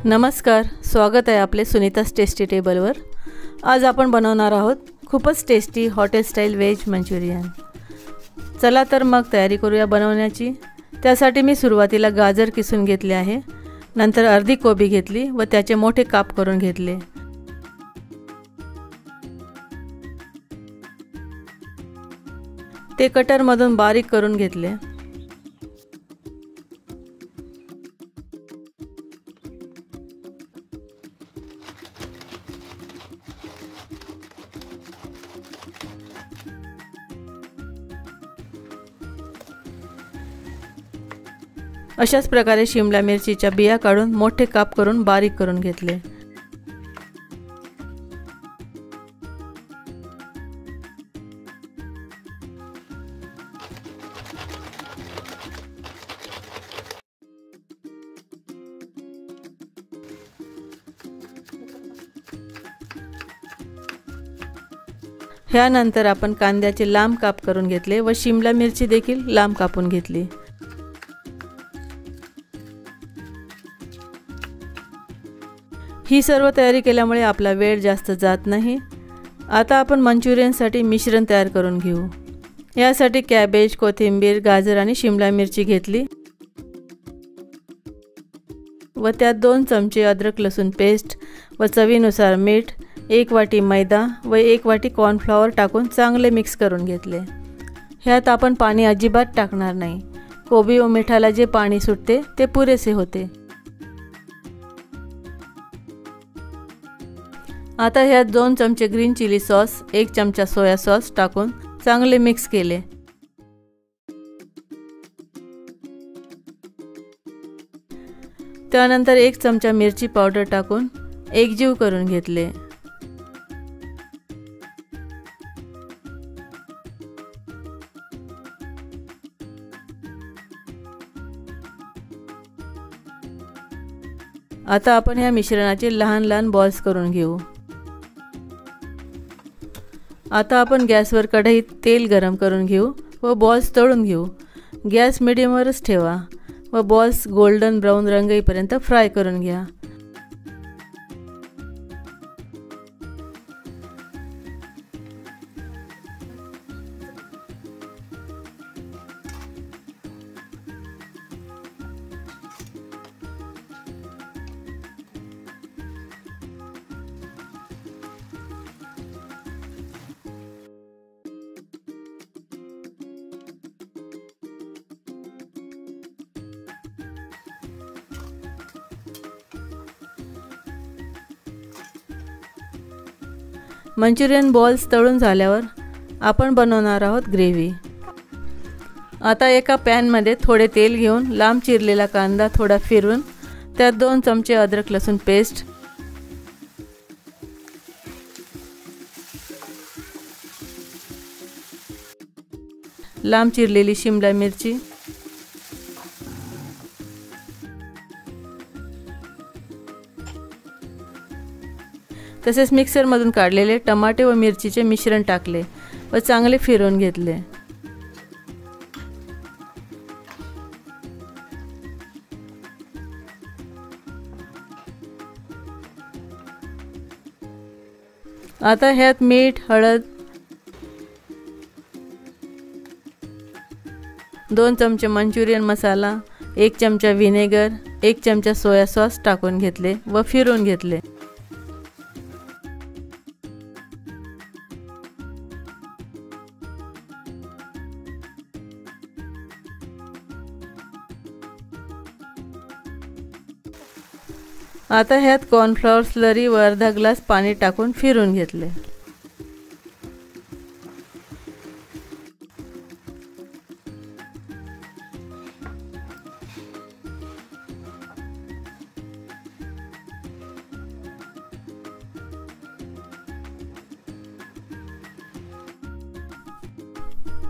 नमस्कार, स्वागत आहे आपले सुनीता's टेस्टी टेबलवर। आज आपण बनवणार आहोत खूपच tasty hotel style veg Manchurian. चला तर मग तयारी करूया बनवण्याची। त्यासाठी मी सुरुवातीला गाजर किसून घेतले आहे, नंतर अर्धी कोबी घेतली व त्याचे मोठे काप करून घेतले। ते कटरमधून बारीक करून घेतले। अशाच प्रकारे शिमला मिरचीच्या बिया काढून मोठे काप करून बारीक करून घेतले। ह्यानंतर आपण कांद्याचे लांब काप करून घेतले व शिमला मिरची देखील लांब कापून घेतली। ही सर्व तयारी केल्यामुळे आपला वेळ जास्त जात नाही। आता आपण मंचुरियनसाठी मिश्रण तयार करून घेऊ। यासाठी कॅबेज, कोथिंबीर, गाजर आणि शिमला मिरची घेतली व त्यात 2 चमचे अद्रक लसूण पेस्ट व चवीनुसार मीठ, 1 वाटी मैदा व 1 वाटी कॉर्नफ्लॉवर टाकून चांगले मिक्स करून घेतले। ह्यात आपण पाणी अजिबात टाकणार नाही। कोबी व मिठाला जे पाणी सुटते ते पुरेसे होते। आता ह्यात 2 चमचे ग्रीन चिली सॉस, 1 चमचा सोया सॉस टाकून चांगले मिक्स केले। त्यानंतर 1 चमचा मिरची पावडर टाकून एकजीव करून घेतले। आता आपण ह्या मिश्रणाचे लहान लहान बॉल्स करून घेऊ। आता आपण गॅसवर कढईत तेल गरम करून घेऊ व बॉल्स तळून घेऊ। गॅस मीडियमवरच ठेवा व बॉल्स गोल्डन ब्राउन रंग येईपर्यंत फ्राय करून घ्या। मंचुरियन बॉल्स तळून झाल्यावर आपण बनवणार आहोत ग्रेव्ही। आता एका पॅन मध्ये थोडे तेल घेऊन लांब चिरलेला कांदा थोडा फिरवून त्यात 2 चमचे अद्रक लसूण पेस्ट, लांब चिरलेली शिमला मिरची, तसेच मिक्सर मधून काढलेले टमाटे व मिरचीचे मिश्रण टाकले व चांगले फिरवून घेतले। आता ह्यात मीठ, हळद, 2 चमचे मंचुरियन मसाला, 1 चमचा व्हिनेगर, 1 चमचा सोया सॉस टाकून घेतले व फिरवून घेतले। आता ह्यात कॉर्नफ्लॉवर स्लरी व अर्धा ग्लास पाणी टाकून फिरवून घेतले।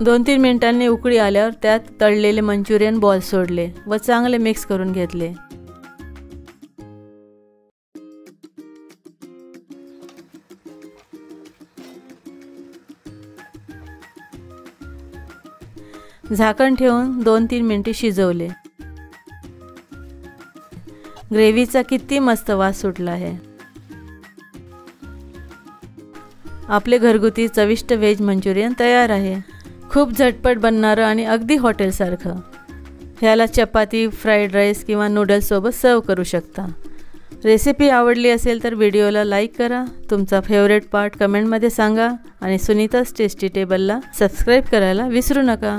दोन 3 मिनिटांनी उकळी आल्यावर त्यात तळलेले मंचुरियन बॉल सोडले व चांगले मिक्स करून घेतले। झाकण ठेवून 2-3 मिनिटे शिजवले। ग्रेव्हीचा किती मस्त वास सुटला आहे। आपले घरगुती चविष्ट व्हेज मंचुरियन तयार आहे। खूप झटपट बनणारं आणि अगदी हॉटेलसारखं। ह्याला चपाती, फ्राईड राईस किंवा नूडल्ससोबत सर्व करू शकता। रेसिपी आवडली असेल तर व्हिडिओला लाईक करा, तुमचा फेवरेट पार्ट कमेंटमध्ये सांगा आणि सुनीताज टेस्टी टेबलला सबस्क्राईब करायला विसरू नका।